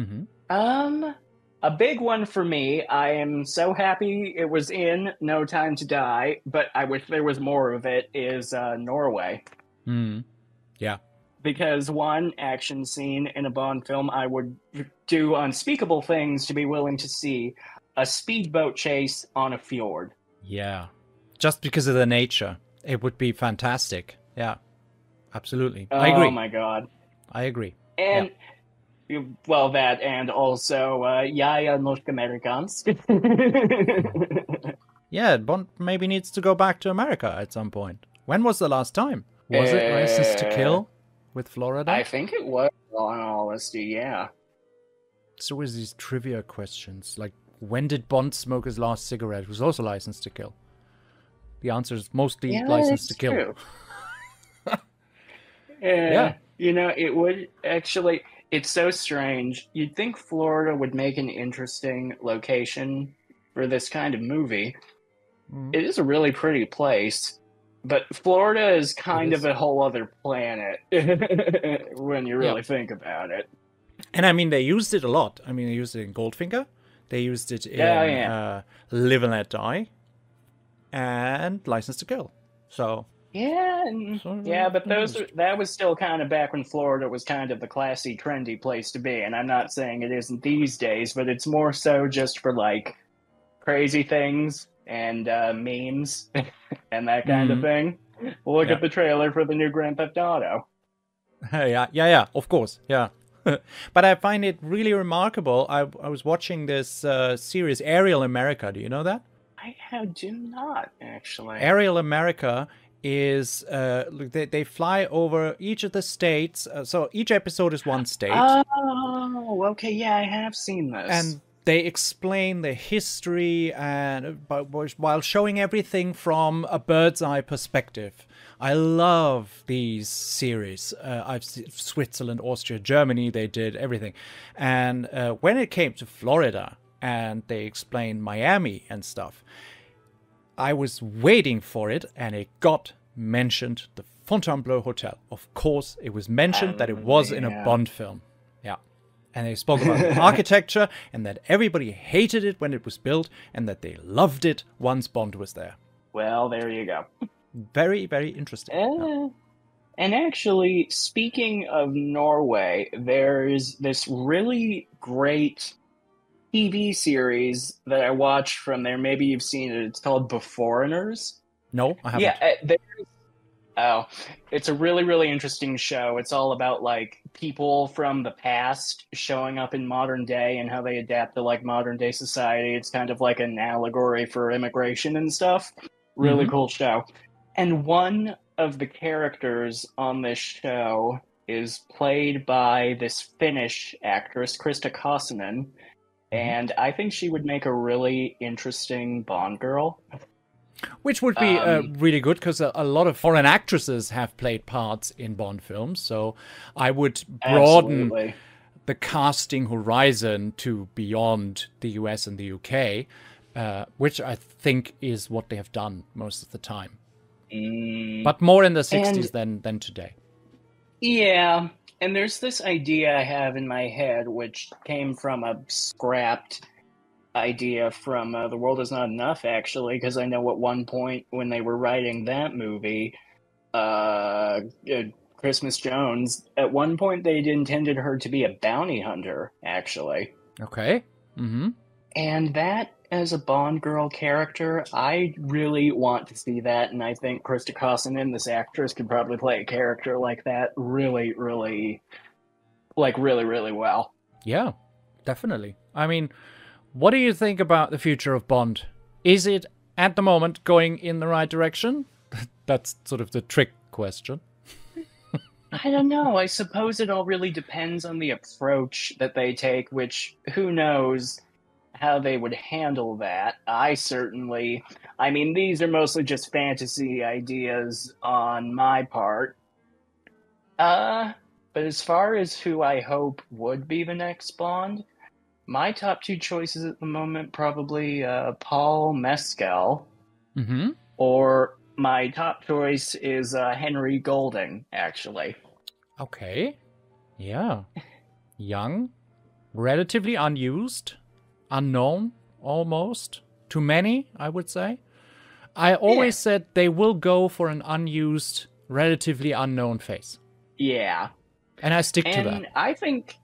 maybe. A big one for me. I am so happy it was in No Time to Die, but I wish there was more of it. Is Norway. Yeah. Because one action scene in a Bond film, I would do unspeakable things to be willing to see a speedboat chase on a fjord. Yeah. Just because of the nature, it would be fantastic. Yeah. Absolutely. I agree. Oh my god. I agree. And well, that and also Jaja Norsk Amerikansk. Yeah, Bond maybe needs to go back to America at some point. When was the last time? Was it License to Kill with Florida? I think it was, in all honesty, yeah. It's always these trivia questions, like when did Bond smoke his last cigarette? It was also License to Kill. The answer is mostly License to Kill. True. Yeah. You know, it would actually... It's so strange. You'd think Florida would make an interesting location for this kind of movie. It is a really pretty place, but Florida is kind of a whole other planet when you really think about it. And I mean, they used it a lot. I mean, they used it in Goldfinger. They used it in Live and Let Die and License to Kill. So... Yeah, but that was still kind of back when Florida was kind of the classy, trendy place to be. And I'm not saying it isn't these days, but it's more so just for like crazy things and memes and that kind of thing. Look at the trailer for the new Grand Theft Auto. Yeah, of course, yeah. But I find it really remarkable. I was watching this series, Aerial America. Do you know that? I do not, actually. Aerial America is they fly over each of the states. So each episode is one state. Oh, okay, yeah, I have seen this. And they explain the history and while showing everything from a bird's eye perspective. I love these series. I've seen Switzerland, Austria, Germany. They did everything, and when it came to Florida and they explained Miami and stuff, I was waiting for it, and it got mentioned, the Fontainebleau Hotel. Of course, it was mentioned that it was in a Bond film. Yeah. And they spoke about the architecture, and that everybody hated it when it was built, and that they loved it once Bond was there. Well, there you go. Very, very interesting. And actually, speaking of Norway, there's this really great TV series that I watched from there. Maybe you've seen it. It's called Beforeigners. No, I haven't. Yeah, it's a really, really interesting show. It's all about like people from the past showing up in modern day and how they adapt to like modern day society. It's kind of like an allegory for immigration and stuff. Really cool show. And one of the characters on this show is played by this Finnish actress, Krista Kosonen. And I think she would make a really interesting Bond girl. Which would be really good, because a lot of foreign actresses have played parts in Bond films. So I would broaden the casting horizon to beyond the US and the UK, which I think is what they have done most of the time. But more in the 60s than today. Yeah. And there's this idea I have in my head, which came from a scrapped idea from The World Is Not Enough, actually, because I know at one point when they were writing that movie, uh, uh, Christmas Jones, at one point they intended her to be a bounty hunter, actually. Okay. Mm-hmm. And that, as a Bond girl character, I really want to see that, and I think Krista Kosonen, this actress, could probably play a character like that really, really, really, really well. Yeah, definitely. I mean, what do you think about the future of Bond? Is it, at the moment, going in the right direction? That's sort of the trick question. I don't know. I suppose it all really depends on the approach that they take, which who knows how they would handle that. I mean, these are mostly just fantasy ideas on my part. Uh, but as far as who I hope would be the next Bond, my top two choices at the moment probably Paul Mescal, Mm-hmm. or my top choice is Henry Golding, actually. Okay. Yeah. Young, relatively unused, unknown, almost. Too many, I would say. I always said they will go for an unused, relatively unknown face. Yeah. And I stick to that. And I think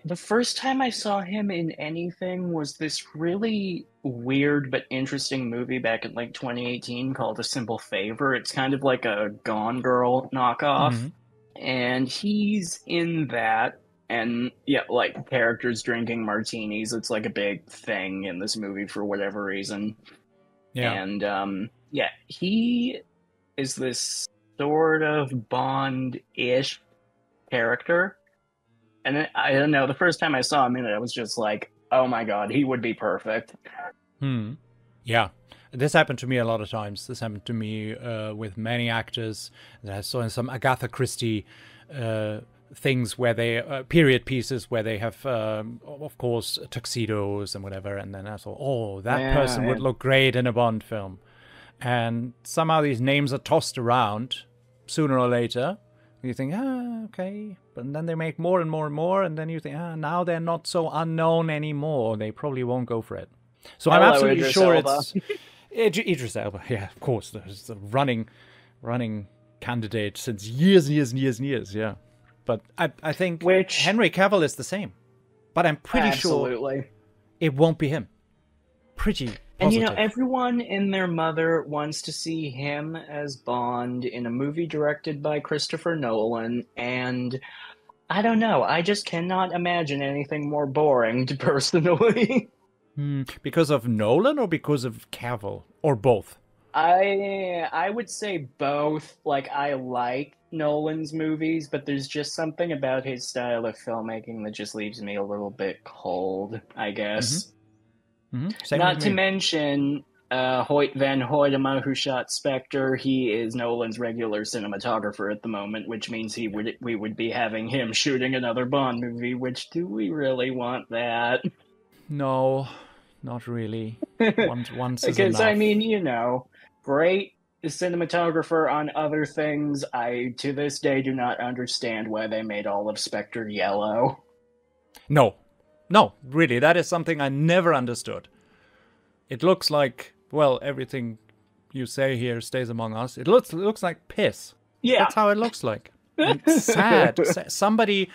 the first time I saw him in anything was this really weird but interesting movie back in like 2018 called A Simple Favor. It's kind of like a Gone Girl knockoff. Mhm. And he's in that. And yeah, like characters drinking martinis. It's like a big thing in this movie for whatever reason. Yeah. And yeah, he is this sort of Bond-ish character. And I don't know, the first time I saw him in it, I was just like, oh my god, he would be perfect. Yeah. This happened to me a lot of times. This happened to me with many actors. I saw in some Agatha Christie things where they period pieces where they have, of course, tuxedos and whatever. And then I thought, oh, that person would look great in a Bond film. And somehow these names are tossed around sooner or later. You think, okay. But then they make more and more and more. And then you think, now they're not so unknown anymore. They probably won't go for it. So I'm absolutely Idris sure Elba. it's Idris Elba. Yeah, of course. There's a running candidate since years and years and years and years. Yeah. But I think Henry Cavill is the same. But I'm pretty sure it won't be him. Pretty positive. And you know, everyone and their mother wants to see him as Bond in a movie directed by Christopher Nolan, and I don't know, I just cannot imagine anything more boring, personally. Because of Nolan or because of Cavill? Or both? I would say both. Like, I like Nolan's movies, but there's just something about his style of filmmaking that just leaves me a little bit cold, I guess. Not to mention Hoyt van Hoytema, who shot Spectre. He is Nolan's regular cinematographer at the moment, which means we would be having him shooting another Bond movie. Which, do we really want that? No, not really. Once is Because enough. I mean, you know, great cinematographer on other things. I to this day do not understand why they made all of Spectre yellow. No, really, that is something I never understood. It looks like, well, everything you say here stays among us. It looks like piss. Yeah. That's how it looks like. And it's sad. Somebody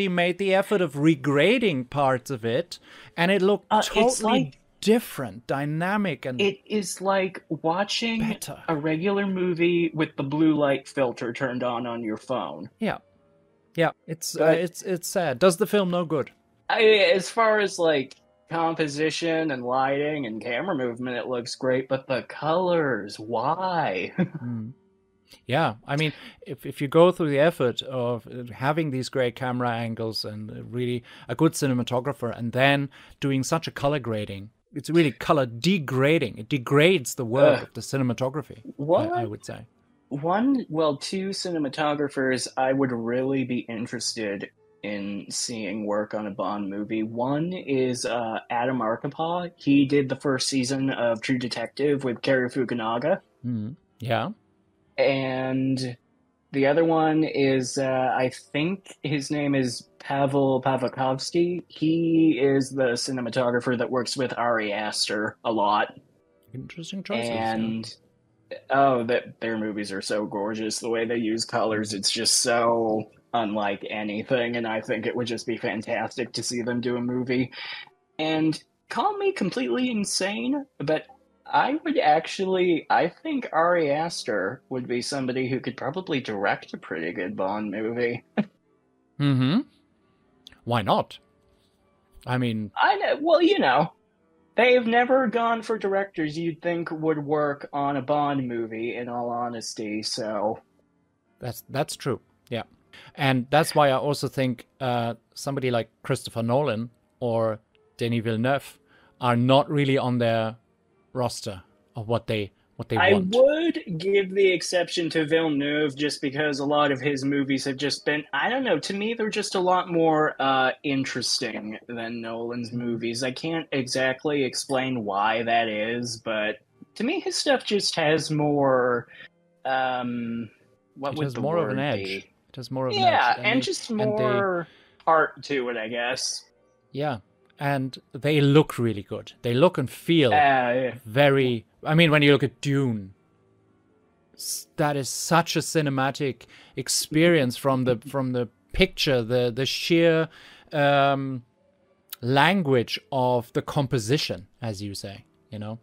made the effort of regrading parts of it, and it looked totally different, dynamic, and it is like watching better. A regular movie with the blue light filter turned on your phone. Yeah, it's sad. Does the film no good? As far as like composition and lighting and camera movement, it looks great, but the colors, why? Yeah, I mean, if you go through the effort of having these great camera angles and really a good cinematographer, and then doing such a color grading, it's really color degrading. It degrades the work of the cinematography, I would say. Two cinematographers I would really be interested in seeing work on a Bond movie. One is Adam Arkapaw. He did the first season of True Detective with Cary Fukunaga. Yeah. And The other one is, I think his name is Pavel Pavlikovsky. He is the cinematographer that works with Ari Aster a lot. Interesting choices, yeah. And oh, that their movies are so gorgeous. The way they use colors, it's just so unlike anything. And I think it would just be fantastic to see them do a movie. And call me completely insane, but I think Ari Aster would be somebody who could probably direct a pretty good Bond movie. Mm-hmm. Why not? I mean, I know, well, you know, they've never gone for directors you'd think would work on a Bond movie, in all honesty, so. that's true. Yeah. And that's why I also think somebody like Christopher Nolan or Denis Villeneuve are not really on their roster of what they I want. would give the exception to Villeneuve just because a lot of his movies have just been, I don't know, to me they're just a lot more interesting than Nolan's movies. I can't exactly explain why that is, but to me his stuff just has more, what It would has the more of an word edge. be? It has more of an edge. Yeah, and they, just and they more heart to it, I guess. Yeah, and they look really good. They look and feel Yeah. very. I mean, when you look at Dune, that is such a cinematic experience from the picture, the sheer language of the composition, as you say. You know,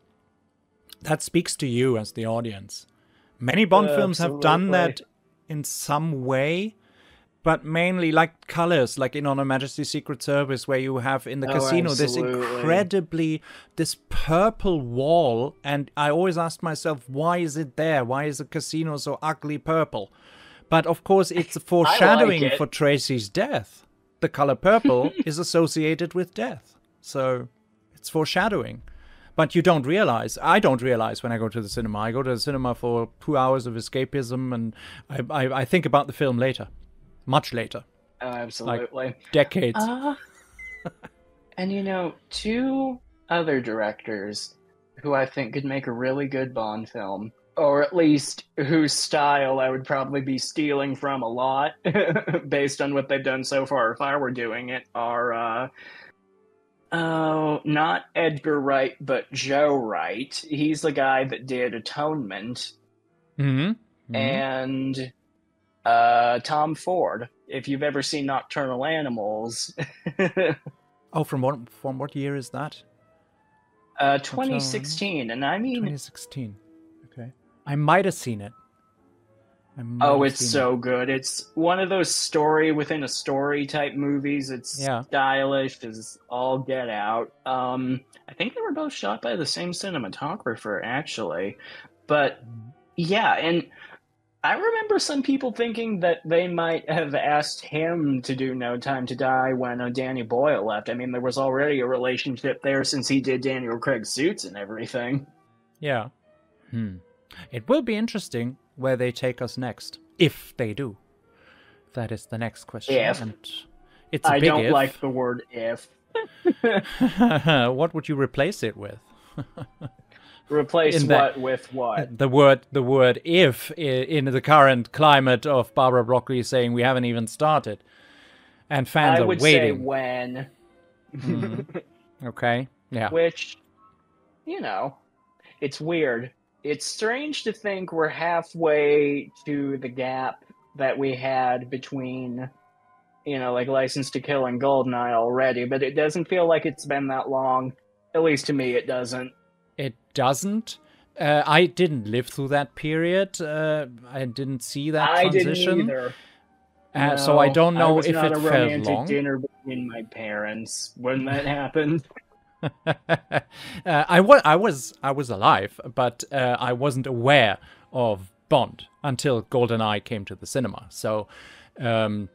that speaks to you as the audience. Many Bond films have done that in some way. But mainly like colors, like in On Her Majesty's Secret Service, where you have in the casino this purple wall. And I always asked myself, why is it there? Why is the casino so ugly purple? But of course, it's a foreshadowing for Tracy's death. The color purple is associated with death. So it's foreshadowing. But you don't realize, I don't realize when I go to the cinema. I go to the cinema for 2 hours of escapism, and I think about the film later. Much later. Oh, absolutely. Like decades. And you know, two other directors who I think could make a really good Bond film, or at least whose style I would probably be stealing from a lot based on what they've done so far if I were doing it, are not Edgar Wright, but Joe Wright. He's the guy that did Atonement. Mm-hmm. And Tom Ford, if you've ever seen Nocturnal Animals. Oh, from what year is that? 2016, and I mean 2016. Okay, I might have seen it. It's so good. It's one of those story within a story type movies. It's stylish as all get out. I think they were both shot by the same cinematographer, actually. But yeah, and I remember some people thinking that they might have asked him to do No Time to Die when Danny Boyle left. I mean, there was already a relationship there since he did Daniel Craig's Suits and everything. Yeah. It will be interesting where they take us next, if they do. That is the next question. If. And it's a I big don't if. like the word if. What would you replace it with? Replace what with what? The word if in the current climate of Barbara Broccoli saying we haven't even started. And fans are waiting. I would say when. Okay, yeah. Which, you know, it's weird. It's strange to think we're halfway to the gap that we had between, you know, like License to Kill and GoldenEye already, but it doesn't feel like it's been that long. At least to me, it doesn't. It doesn't. I didn't live through that period. I didn't see that transition. I didn't either. So I don't know if it felt long. It was not a romantic dinner between my parents when that happened. I was alive, but I wasn't aware of Bond until GoldenEye came to the cinema. So I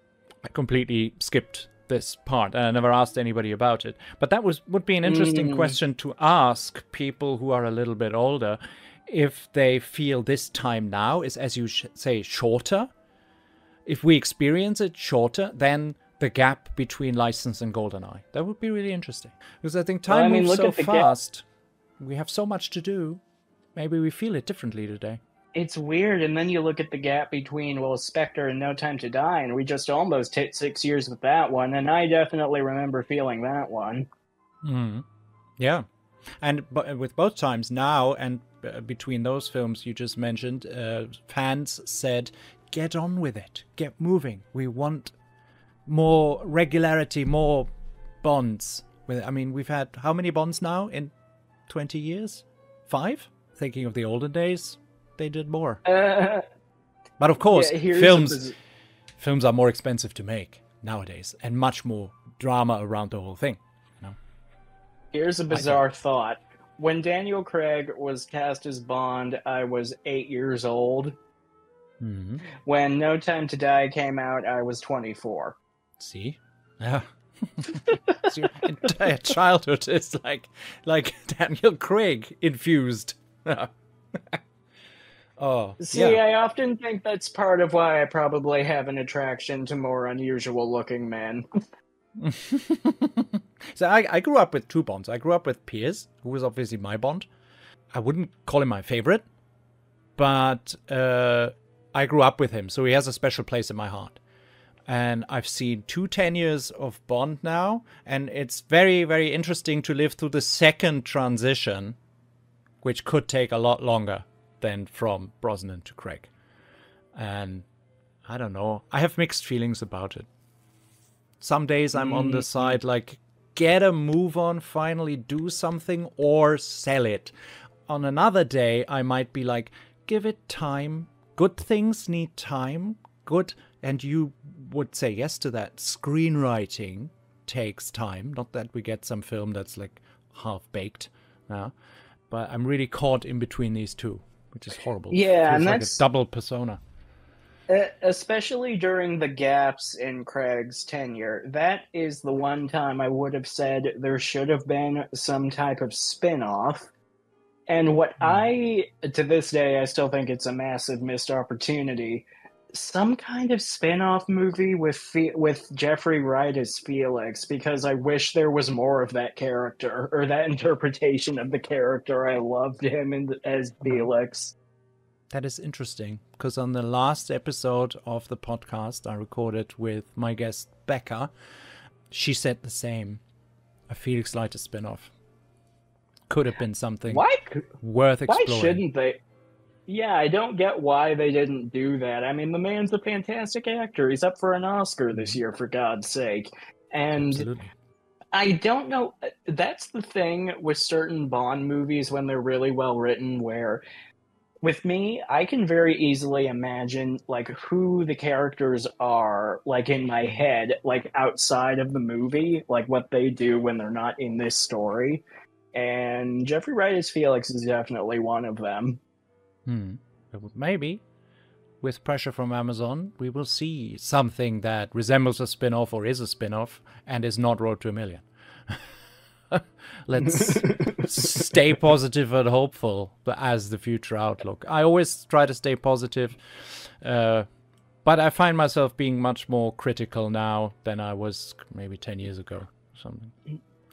completely skipped this part, and I never asked anybody about it. But that would be an interesting question to ask people who are a little bit older, if they feel this time now is, as you say, shorter. If we experience it shorter than the gap between License and GoldenEye. That would be really interesting. Because I think time moves so fast. We have so much to do. Maybe we feel it differently today. It's weird, and then you look at the gap between Spectre and No Time to Die, and we just almost hit 6 years with that one, and I definitely remember feeling that one. Mm. Yeah. And with both times now and between those films you just mentioned, fans said, get on with it, get moving. We want more regularity, more Bonds. I mean, we've had how many Bonds now in 20 years? 5? Thinking of the olden days, they did more. But of course, films are more expensive to make nowadays, and much more drama around the whole thing. You know? Here's a bizarre thought. When Daniel Craig was cast as Bond, I was 8 years old. Mm-hmm. When No Time to Die came out, I was 24. See? Yeah. So your entire childhood is like Daniel Craig infused. Oh, see, yeah. I often think that's part of why I probably have an attraction to more unusual looking men. So I grew up with 2 Bonds. I grew up with Pierce, who was obviously my Bond. I wouldn't call him my favorite, but I grew up with him, so he has a special place in my heart. And I've seen 2 10 years of Bond now, and it's very, very interesting to live through the second transition, which could take a lot longer than from Brosnan to Craig. And I don't know. I have mixed feelings about it. Some days I'm on the side like, get a move on, finally do something, or sell it. On another day, I might be like, give it time. Good things need time. Good. And you would say yes to that. Screenwriting takes time. Not that we get some film that's like half-baked. Yeah. But I'm really caught in between these two, which is horrible. Yeah, and that's like a double persona. Especially during the gaps in Craig's tenure. That is the one time I would have said there should have been some type of spin-off. And what to this day, I still think it's a massive missed opportunity. Some kind of spin-off movie with Jeffrey Wright as Felix, because I wish there was more of that character, or that interpretation of the character. I loved him as Felix. That is interesting, because on the last episode of the podcast I recorded with my guest Becca, she said the same. A Felix Leiter spin-off could have been something worth exploring. Why shouldn't they? Yeah, I don't get why they didn't do that. I mean, the man's a fantastic actor. He's up for an Oscar this year, for God's sake. And absolutely. I don't know. That's the thing with certain Bond movies when they're really well written, where with me, I can very easily imagine like who the characters are, like in my head, like outside of the movie, like what they do when they're not in this story. And Jeffrey Wright as Felix is definitely one of them. Maybe with pressure from Amazon, we will see something that resembles a spin-off or is a spin-off and is not Road to a Million. Let's stay positive and hopeful as the future outlook. I always try to stay positive, but I find myself being much more critical now than I was maybe 10 years ago or something.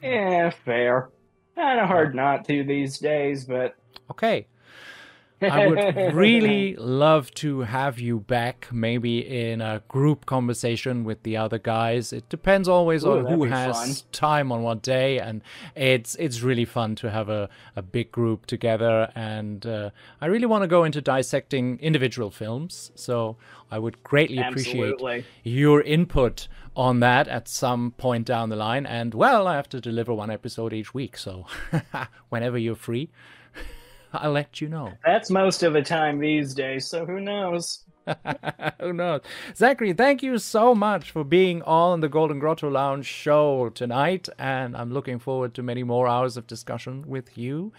Yeah, fair. Kind of hard not to these days, but... Okay. I would really love to have you back, maybe in a group conversation with the other guys. It depends always on who has time on what day, and it's really fun to have a big group together. And I really want to go into dissecting individual films, so I would greatly appreciate your input on that at some point down the line. And, well, I have to deliver 1 episode each week, so whenever you're free, I'll let you know. That's most of the time these days, so who knows? Who knows? Zachary, thank you so much for being on the Golden Grotto Lounge show tonight, and I'm looking forward to many more hours of discussion with you.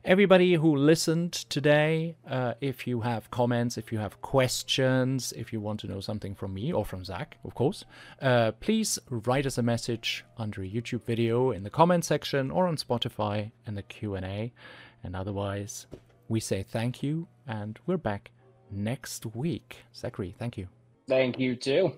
Everybody who listened today, if you have comments, if you have questions, if you want to know something from me or from Zach, of course, please write us a message under a YouTube video in the comment section or on Spotify in the Q&A. And otherwise, we say thank you, and we're back next week. Zachary, thank you. Thank you, too.